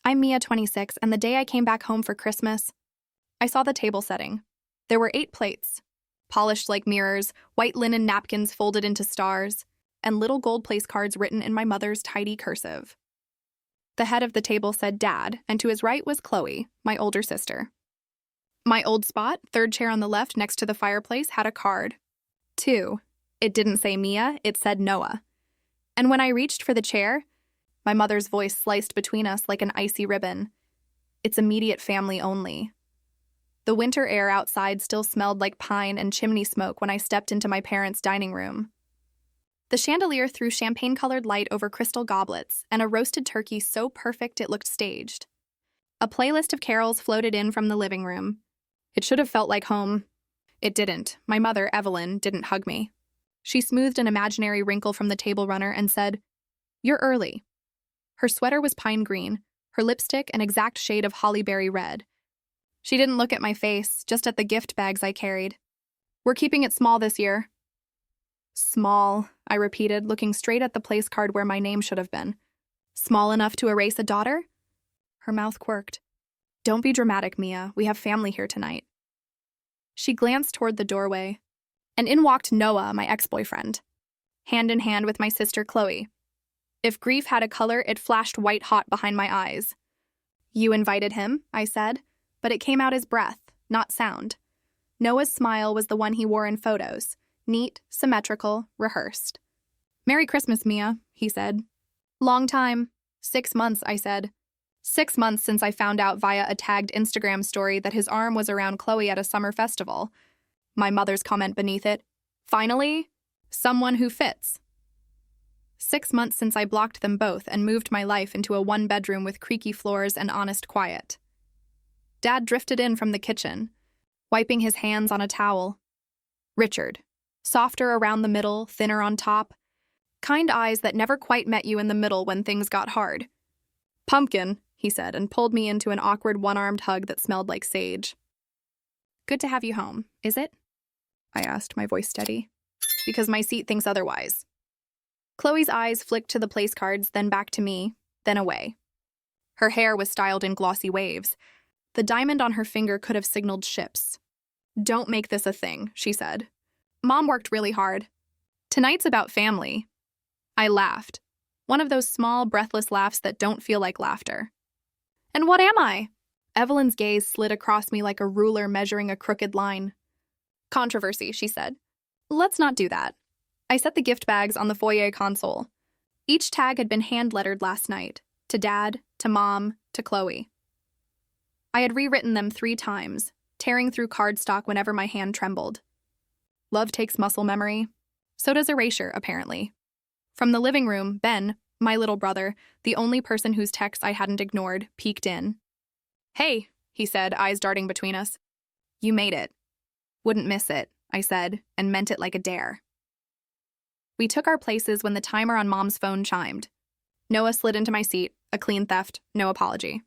I'm Mia, 26, and the day I came back home for Christmas, I saw the table setting. There were 8 plates, polished like mirrors, white linen napkins folded into stars, and little gold place cards written in my mother's tidy cursive. The head of the table said Dad, and to his right was Chloe, my older sister. My old spot, 3rd chair on the left next to the fireplace, had a card. 2. It didn't say Mia, it said Noah. And when I reached for the chair, my mother's voice sliced between us like an icy ribbon. It's immediate family only. The winter air outside still smelled like pine and chimney smoke when I stepped into my parents' dining room. The chandelier threw champagne-colored light over crystal goblets and a roasted turkey so perfect it looked staged. A playlist of carols floated in from the living room. It should have felt like home. It didn't. My mother, Evelyn, didn't hug me. She smoothed an imaginary wrinkle from the table runner and said, "You're early." Her sweater was pine green, her lipstick an exact shade of hollyberry red. She didn't look at my face, just at the gift bags I carried. "We're keeping it small this year." "Small," I repeated, looking straight at the place card where my name should have been. "Small enough to erase a daughter?" Her mouth quirked. "Don't be dramatic, Mia. We have family here tonight." She glanced toward the doorway, and in walked Noah, my ex-boyfriend, hand in hand with my sister Chloe. If grief had a color, it flashed white-hot behind my eyes. "You invited him," I said, but it came out as breath, not sound. Noah's smile was the one he wore in photos, neat, symmetrical, rehearsed. "Merry Christmas, Mia," he said. "Long time." 6 months, I said. 6 months since I found out via a tagged Instagram story that his arm was around Chloe at a summer festival. My mother's comment beneath it, "Finally, someone who fits." 6 months since I blocked them both and moved my life into a 1-bedroom with creaky floors and honest quiet. Dad drifted in from the kitchen, wiping his hands on a towel. Richard, softer around the middle, thinner on top. Kind eyes that never quite met you in the middle when things got hard. "Pumpkin," he said, and pulled me into an awkward one-armed hug that smelled like sage. "Good to have you home, is it?" I asked, my voice steady. "Because my seat thinks otherwise." Chloe's eyes flicked to the place cards, then back to me, then away. Her hair was styled in glossy waves. The diamond on her finger could have signaled ships. "Don't make this a thing," she said. "Mom worked really hard. Tonight's about family." I laughed. One of those small, breathless laughs that don't feel like laughter. "And what am I?" Evelyn's gaze slid across me like a ruler measuring a crooked line. "Controversy," she said. "Let's not do that." I set the gift bags on the foyer console. Each tag had been hand-lettered last night, to Dad, to Mom, to Chloe. I had rewritten them 3 times, tearing through cardstock whenever my hand trembled. Love takes muscle memory. So does erasure, apparently. From the living room, Ben, my little brother, the only person whose texts I hadn't ignored, peeked in. "Hey," he said, eyes darting between us. "You made it." "Wouldn't miss it," I said, and meant it like a dare. We took our places when the timer on Mom's phone chimed. Noah slid into my seat, a clean theft, no apology.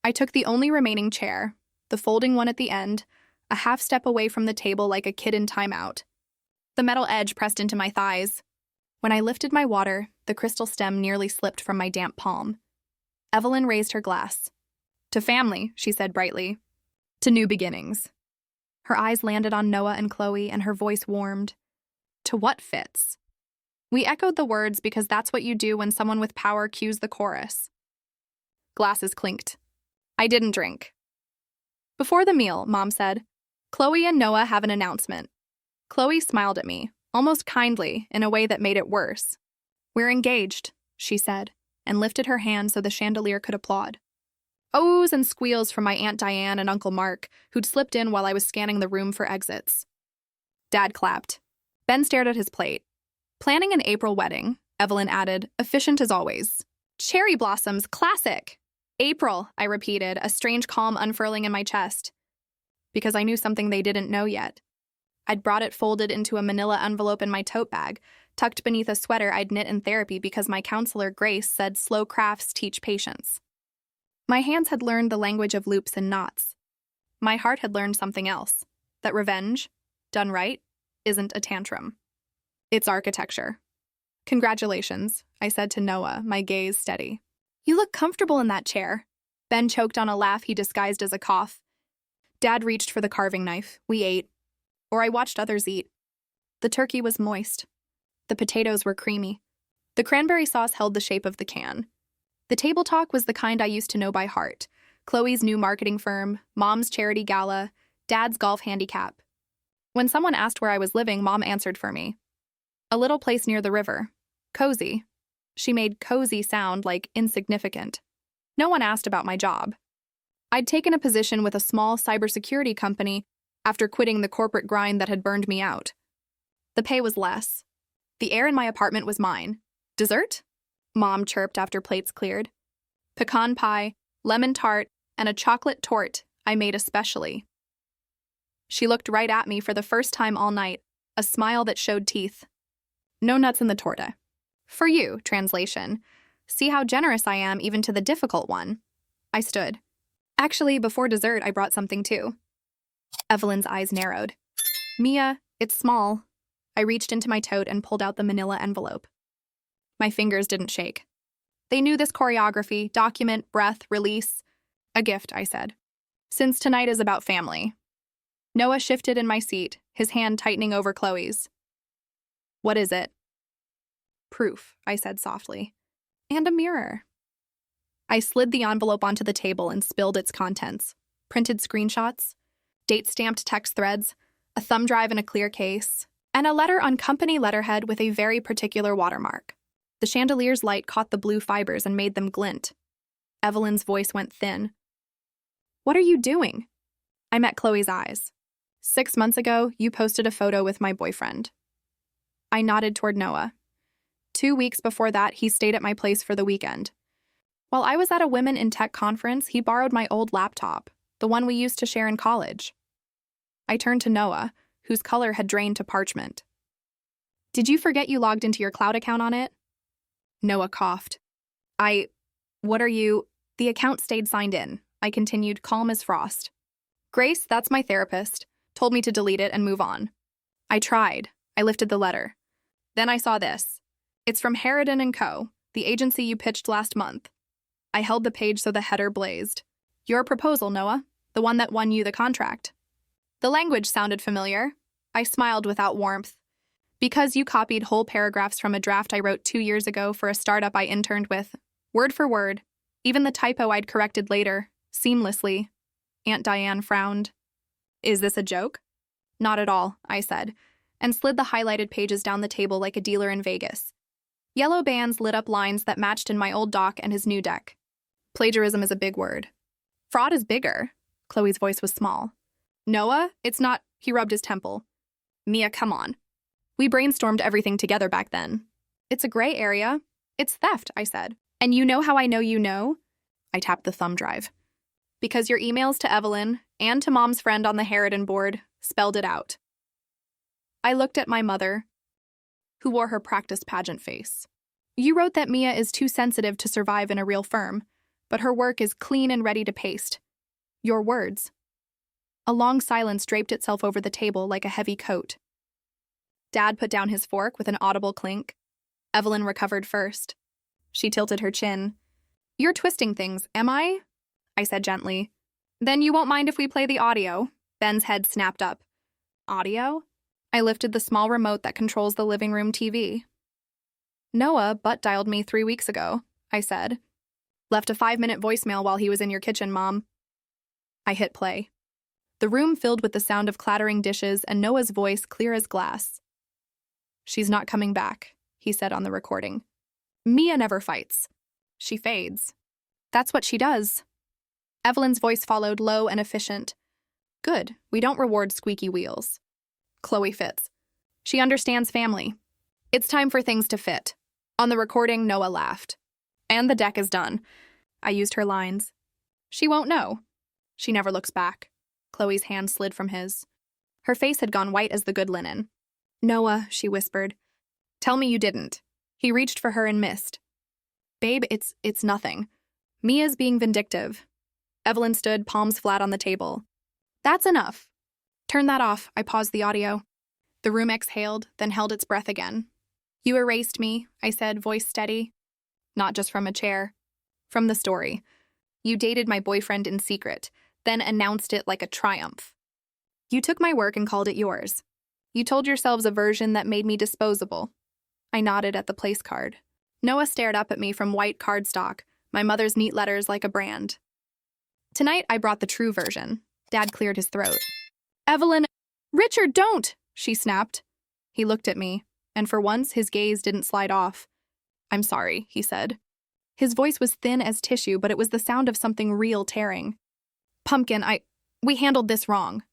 I took the only remaining chair, the folding one at the end, a half step away from the table like a kid in timeout. The metal edge pressed into my thighs. When I lifted my water, the crystal stem nearly slipped from my damp palm. Evelyn raised her glass. "To family," she said brightly. "To new beginnings." Her eyes landed on Noah and Chloe, and her voice warmed. "To what fits?" We echoed the words because that's what you do when someone with power cues the chorus. Glasses clinked. I didn't drink. Before the meal, Mom said, "Chloe and Noah have an announcement." Chloe smiled at me, almost kindly, in a way that made it worse. "We're engaged," she said, and lifted her hand so the chandelier could applaud. Ohs and squeals from my Aunt Diane and Uncle Mark, who'd slipped in while I was scanning the room for exits. Dad clapped. Ben stared at his plate. "Planning an April wedding," Evelyn added, efficient as always. "Cherry blossoms, classic." "April," I repeated, a strange calm unfurling in my chest. Because I knew something they didn't know yet. I'd brought it folded into a manila envelope in my tote bag, tucked beneath a sweater I'd knit in therapy because my counselor, Grace, said slow crafts teach patience. My hands had learned the language of loops and knots. My heart had learned something else, that revenge, done right, isn't a tantrum. It's architecture. "Congratulations," I said to Noah, my gaze steady. "You look comfortable in that chair." Ben choked on a laugh he disguised as a cough. Dad reached for the carving knife. We ate. Or I watched others eat. The turkey was moist. The potatoes were creamy. The cranberry sauce held the shape of the can. The table talk was the kind I used to know by heart. Chloe's new marketing firm, Mom's charity gala, Dad's golf handicap. When someone asked where I was living, Mom answered for me. A little place near the river. Cozy. She made cozy sound like insignificant. No one asked about my job. I'd taken a position with a small cybersecurity company after quitting the corporate grind that had burned me out. The pay was less. The air in my apartment was mine. Dessert? Mom chirped after plates cleared. Pecan pie, lemon tart, and a chocolate torte I made especially. She looked right at me for the first time all night, a smile that showed teeth. No nuts in the torta. For you, translation. See how generous I am even to the difficult one. I stood. Actually, before dessert, I brought something too. Evelyn's eyes narrowed. Mia, it's small. I reached into my tote and pulled out the manila envelope. My fingers didn't shake. They knew this choreography, document, breath, release. A gift, I said. Since tonight is about family. Noah shifted in my seat, his hand tightening over Chloe's. What is it? Proof, I said softly. And a mirror. I slid the envelope onto the table and spilled its contents. Printed screenshots, date-stamped text threads, a thumb drive in a clear case, and a letter on company letterhead with a very particular watermark. The chandelier's light caught the blue fibers and made them glint. Evelyn's voice went thin. What are you doing? I met Chloe's eyes. 6 months ago, you posted a photo with my boyfriend. I nodded toward Noah. 2 weeks before that, he stayed at my place for the weekend. While I was at a Women in Tech conference, he borrowed my old laptop, the one we used to share in college. I turned to Noah, whose color had drained to parchment. Did you forget you logged into your cloud account on it? Noah coughed. What are you? The account stayed signed in. I continued, calm as frost. Grace, that's my therapist, told me to delete it and move on. I tried. I lifted the letter. Then I saw this. It's from Harridan & Co., the agency you pitched last month. I held the page so the header blazed. Your proposal, Noah, the one that won you the contract. The language sounded familiar. I smiled without warmth. Because you copied whole paragraphs from a draft I wrote 2 years ago for a startup I interned with, word for word, even the typo I'd corrected later, seamlessly. Aunt Diane frowned. Is this a joke? Not at all, I said, and slid the highlighted pages down the table like a dealer in Vegas. Yellow bands lit up lines that matched in my old doc and his new deck. Plagiarism is a big word. Fraud is bigger. Chloe's voice was small. Noah, it's not, he rubbed his temple. Mia, come on. We brainstormed everything together back then. It's a gray area. It's theft, I said. And you know how I know you know? I tapped the thumb drive. Because your emails to Evelyn and to Mom's friend on the Harridan board spelled it out. I looked at my mother, who wore her practiced pageant face. You wrote that Mia is too sensitive to survive in a real firm, but her work is clean and ready to paste. Your words. A long silence draped itself over the table like a heavy coat. Dad put down his fork with an audible clink. Evelyn recovered first. She tilted her chin. You're twisting things, am I? I said gently. Then you won't mind if we play the audio. Ben's head snapped up. Audio? I lifted the small remote that controls the living room TV. Noah butt-dialed me 3 weeks ago, I said. Left a 5-minute voicemail while he was in your kitchen, Mom. I hit play. The room filled with the sound of clattering dishes and Noah's voice clear as glass. She's not coming back, he said on the recording. Mia never fights. She fades. That's what she does. Evelyn's voice followed, low and efficient. Good, we don't reward squeaky wheels. Chloe fits. She understands family. It's time for things to fit. On the recording, Noah laughed. And the deck is done. I used her lines. She won't know. She never looks back. Chloe's hand slid from his. Her face had gone white as the good linen. Noah, she whispered. Tell me you didn't. He reached for her and missed. Babe, it's nothing. Mia's being vindictive. Evelyn stood, palms flat on the table. That's enough. Turn that off, I paused the audio. The room exhaled, then held its breath again. You erased me, I said, voice steady. Not just from a chair. From the story. You dated my boyfriend in secret, then announced it like a triumph. You took my work and called it yours. You told yourselves a version that made me disposable. I nodded at the place card. Noah stared up at me from white cardstock, my mother's neat letters like a brand. Tonight, I brought the true version. Dad cleared his throat. Evelyn, Richard, don't, she snapped. He looked at me, and for once, his gaze didn't slide off. I'm sorry, he said. His voice was thin as tissue, but it was the sound of something real tearing. Pumpkin, we handled this wrong.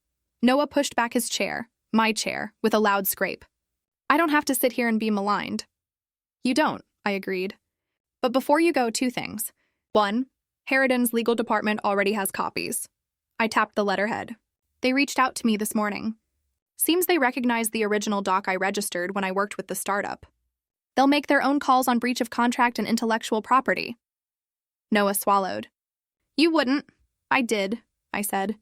Noah pushed back his chair, my chair, with a loud scrape. I don't have to sit here and be maligned. You don't, I agreed. But before you go, 2 things. 1, Harridan's legal department already has copies. I tapped the letterhead. They reached out to me this morning. Seems they recognized the original doc I registered when I worked with the startup. They'll make their own calls on breach of contract and intellectual property. Noah swallowed. You wouldn't. I did, I said.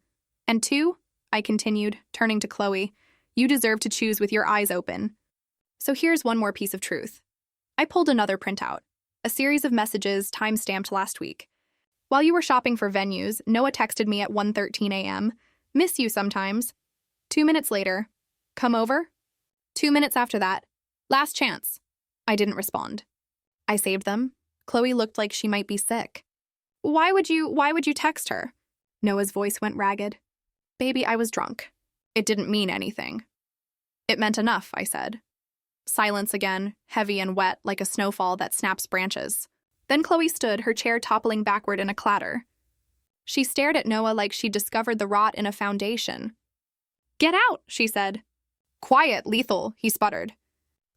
And 2, I continued, turning to Chloe, you deserve to choose with your eyes open. So here's one more piece of truth. I pulled another printout, a series of messages time-stamped last week. While you were shopping for venues, Noah texted me at 1:13 a.m., miss you sometimes. 2 minutes later, come over? 2 minutes after that, last chance. I didn't respond. I saved them. Chloe looked like she might be sick. Why would you text her? Noah's voice went ragged. Baby, I was drunk. It didn't mean anything. It meant enough, I said. Silence again, heavy and wet like a snowfall that snaps branches. Then Chloe stood, her chair toppling backward in a clatter. She stared at Noah like she'd discovered the rot in a foundation. Get out, she said. Quiet, lethal, he sputtered.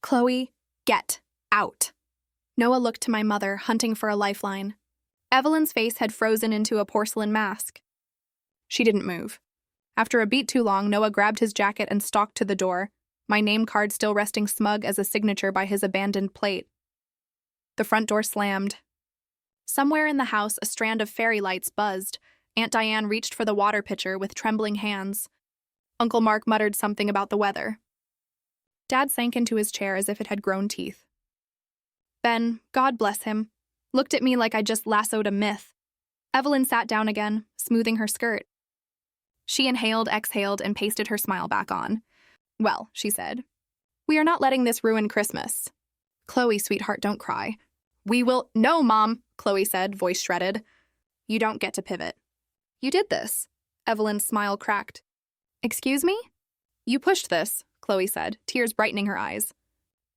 Chloe, get out. Noah looked to my mother, hunting for a lifeline. Evelyn's face had frozen into a porcelain mask. She didn't move. After a beat too long, Noah grabbed his jacket and stalked to the door, my name card still resting smug as a signature by his abandoned plate. The front door slammed. Somewhere in the house, a strand of fairy lights buzzed. Aunt Diane reached for the water pitcher with trembling hands. Uncle Mark muttered something about the weather. Dad sank into his chair as if it had grown teeth. Ben, God bless him, looked at me like I just lassoed a myth. Evelyn sat down again, smoothing her skirt. She inhaled, exhaled, and pasted her smile back on. Well, she said, we are not letting this ruin Christmas. Chloe, sweetheart, don't cry. We will— No, Mom, Chloe said, voice shredded. You don't get to pivot. You did this. Evelyn's smile cracked. Excuse me? You pushed this, Chloe said, tears brightening her eyes.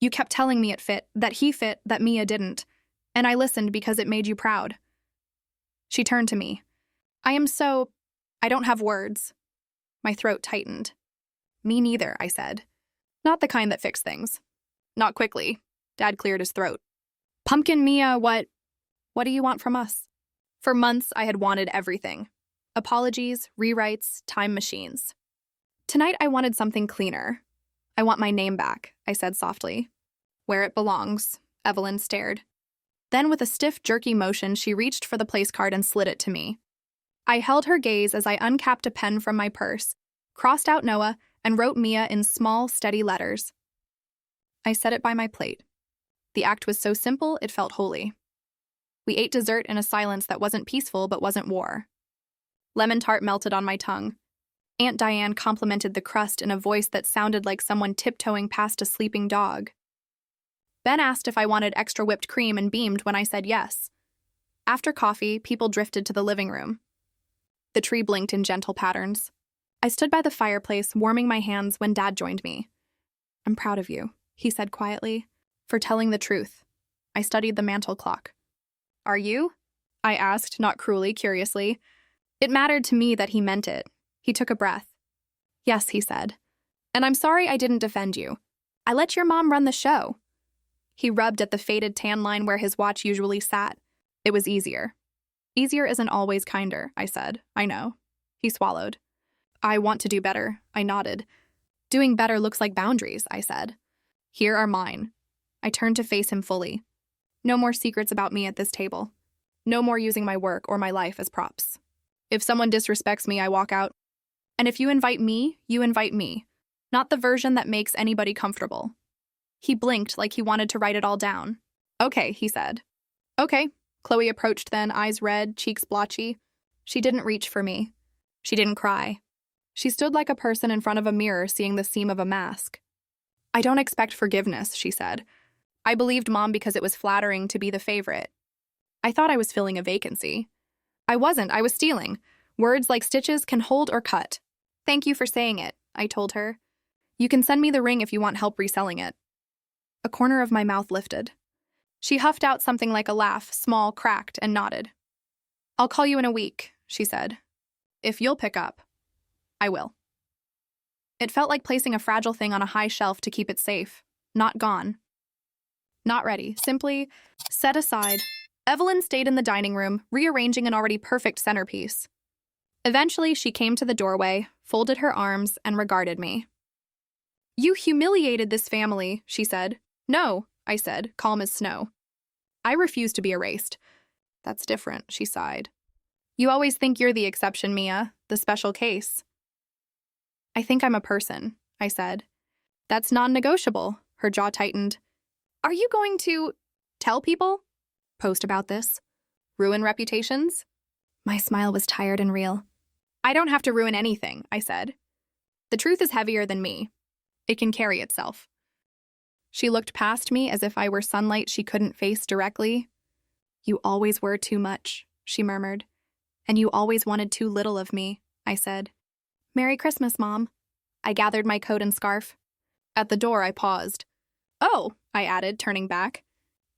You kept telling me it fit, that he fit, that Mia didn't. And I listened because it made you proud. She turned to me. I don't have words. My throat tightened. Me neither, I said. Not the kind that fix things. Not quickly. Dad cleared his throat. Pumpkin, Mia, what do you want from us? For months, I had wanted everything. Apologies, rewrites, time machines. Tonight, I wanted something cleaner. I want my name back, I said softly. Where it belongs, Evelyn stared. Then with a stiff, jerky motion, she reached for the place card and slid it to me. I held her gaze as I uncapped a pen from my purse, crossed out Noah, and wrote Mia in small, steady letters. I set it by my plate. The act was so simple, it felt holy. We ate dessert in a silence that wasn't peaceful but wasn't war. Lemon tart melted on my tongue. Aunt Diane complimented the crust in a voice that sounded like someone tiptoeing past a sleeping dog. Ben asked if I wanted extra whipped cream and beamed when I said yes. After coffee, people drifted to the living room. The tree blinked in gentle patterns. I stood by the fireplace, warming my hands when Dad joined me. I'm proud of you, he said quietly, for telling the truth. I studied the mantel clock. Are you? I asked, not cruelly, curiously. It mattered to me that he meant it. He took a breath. Yes, he said. And I'm sorry I didn't defend you. I let your mom run the show. He rubbed at the faded tan line where his watch usually sat. It was easier. Easier isn't always kinder, I said. I know. He swallowed. I want to do better, I nodded. Doing better looks like boundaries, I said. Here are mine. I turned to face him fully. No more secrets about me at this table. No more using my work or my life as props. If someone disrespects me, I walk out. And if you invite me, you invite me. Not the version that makes anybody comfortable. He blinked like he wanted to write it all down. Okay, he said. Okay, Chloe approached then, eyes red, cheeks blotchy. She didn't reach for me. She didn't cry. She stood like a person in front of a mirror seeing the seam of a mask. "I don't expect forgiveness," she said. "I believed Mom because it was flattering to be the favorite. I thought I was filling a vacancy. I wasn't, I was stealing. Words like stitches can hold or cut. Thank you for saying it," I told her. "You can send me the ring if you want help reselling it." A corner of my mouth lifted. She huffed out something like a laugh, small, cracked, and nodded. "I'll call you in a week," she said. "If you'll pick up." "I will." It felt like placing a fragile thing on a high shelf to keep it safe. Not gone. Not ready. Simply set aside. Evelyn stayed in the dining room, rearranging an already perfect centerpiece. Eventually, she came to the doorway, folded her arms, and regarded me. "You humiliated this family," she said. "No," I said, calm as snow. "I refuse to be erased." "That's different," she sighed. "You always think you're the exception, Mia, the special case." "I think I'm a person," I said. "That's non-negotiable," her jaw tightened. "Are you going to tell people? Post about this? Ruin reputations?" My smile was tired and real. "I don't have to ruin anything," I said. "The truth is heavier than me. It can carry itself." She looked past me as if I were sunlight she couldn't face directly. "You always were too much," she murmured. "And you always wanted too little of me," I said. "Merry Christmas, Mom." I gathered my coat and scarf. At the door, I paused. "Oh," I added, turning back.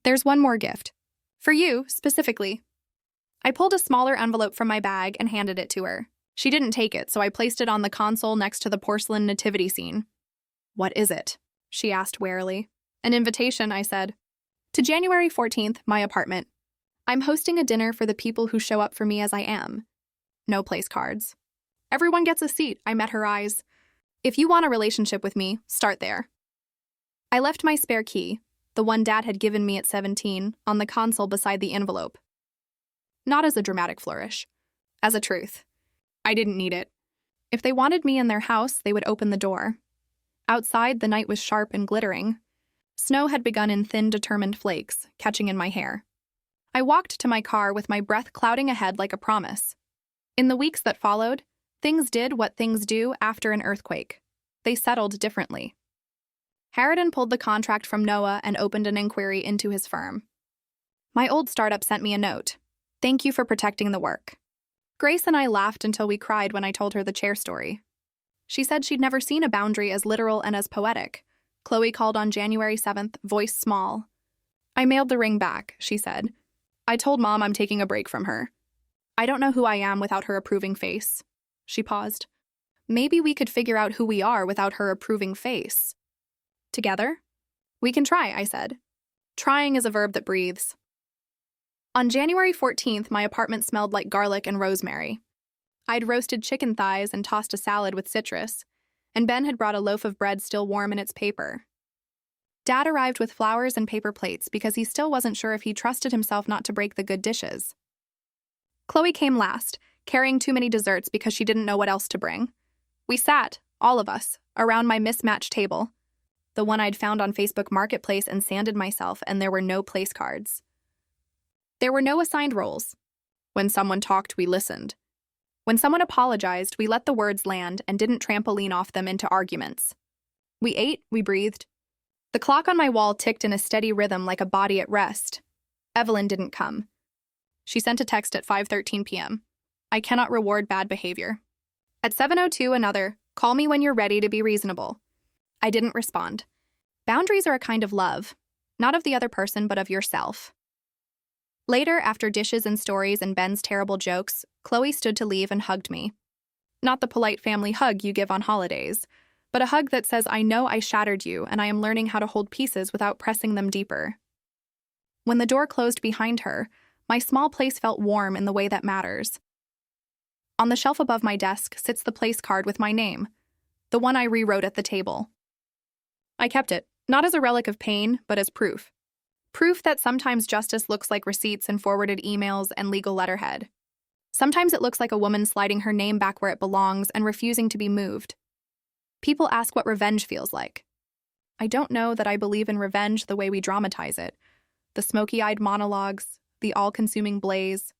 "There's one more gift. For you, specifically." I pulled a smaller envelope from my bag and handed it to her. She didn't take it, so I placed it on the console next to the porcelain nativity scene. "What is it?" she asked warily. "An invitation," I said. "To January 14th, my apartment. I'm hosting a dinner for the people who show up for me as I am. No place cards. Everyone gets a seat," I met her eyes. "If you want a relationship with me, start there." I left my spare key, the one Dad had given me at 17, on the console beside the envelope. Not as a dramatic flourish. As a truth. I didn't need it. If they wanted me in their house, they would open the door. Outside, the night was sharp and glittering. Snow had begun in thin, determined flakes, catching in my hair. I walked to my car with my breath clouding ahead like a promise. In the weeks that followed, things did what things do after an earthquake. They settled differently. Harridan pulled the contract from Noah and opened an inquiry into his firm. My old startup sent me a note. "Thank you for protecting the work." Grace and I laughed until we cried when I told her the chair story. She said she'd never seen a boundary as literal and as poetic. Chloe called on January 7th, voice small. "I mailed the ring back," she said. "I told Mom I'm taking a break from her. I don't know who I am without her approving face." She paused. "Maybe we could figure out who we are without her approving face. Together? We can try," I said. Trying is a verb that breathes. On January 14th, my apartment smelled like garlic and rosemary. I'd roasted chicken thighs and tossed a salad with citrus, and Ben had brought a loaf of bread still warm in its paper. Dad arrived with flowers and paper plates because he still wasn't sure if he trusted himself not to break the good dishes. Chloe came last, carrying too many desserts because she didn't know what else to bring. We sat, all of us, around my mismatched table, the one I'd found on Facebook Marketplace, and sanded myself, and there were no place cards. There were no assigned roles. When someone talked, we listened. When someone apologized, we let the words land and didn't trampoline off them into arguments. We ate, we breathed. The clock on my wall ticked in a steady rhythm like a body at rest. Evelyn didn't come. She sent a text at 5:13 p.m. "I cannot reward bad behavior." At 7:02, another, "Call me when you're ready to be reasonable." I didn't respond. Boundaries are a kind of love, not of the other person, but of yourself. Later, after dishes and stories and Ben's terrible jokes, Chloe stood to leave and hugged me. Not the polite family hug you give on holidays, but a hug that says, "I know I shattered you, and I am learning how to hold pieces without pressing them deeper." When the door closed behind her, my small place felt warm in the way that matters. On the shelf above my desk sits the place card with my name, the one I rewrote at the table. I kept it, not as a relic of pain, but as proof. Proof that sometimes justice looks like receipts and forwarded emails and legal letterhead. Sometimes it looks like a woman sliding her name back where it belongs and refusing to be moved. People ask what revenge feels like. I don't know that I believe in revenge the way we dramatize it. The smoky-eyed monologues, the all-consuming blaze.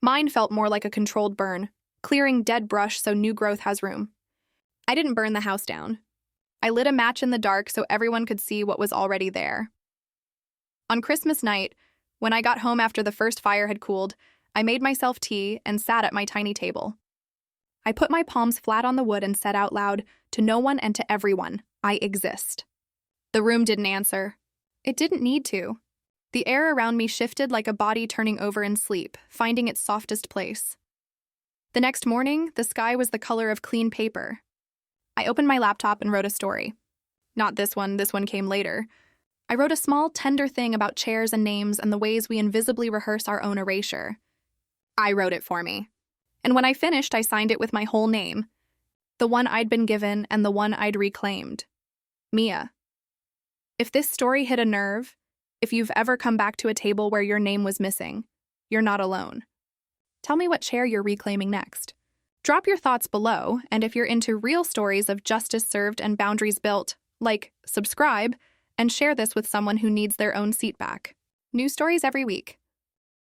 Mine felt more like a controlled burn, clearing dead brush so new growth has room. I didn't burn the house down. I lit a match in the dark so everyone could see what was already there. On Christmas night, when I got home after the first fire had cooled, I made myself tea and sat at my tiny table. I put my palms flat on the wood and said out loud, to no one and to everyone, I exist. The room didn't answer. It didn't need to. The air around me shifted like a body turning over in sleep, finding its softest place. The next morning, the sky was the color of clean paper. I opened my laptop and wrote a story. Not this one came later. I wrote a small, tender thing about chairs and names and the ways we invisibly rehearse our own erasure. I wrote it for me. And when I finished, I signed it with my whole name. The one I'd been given and the one I'd reclaimed. Mia. If this story hit a nerve, if you've ever come back to a table where your name was missing, you're not alone. Tell me what chair you're reclaiming next. Drop your thoughts below, and if you're into real stories of justice served and boundaries built, like, subscribe, and share this with someone who needs their own seat back. New stories every week.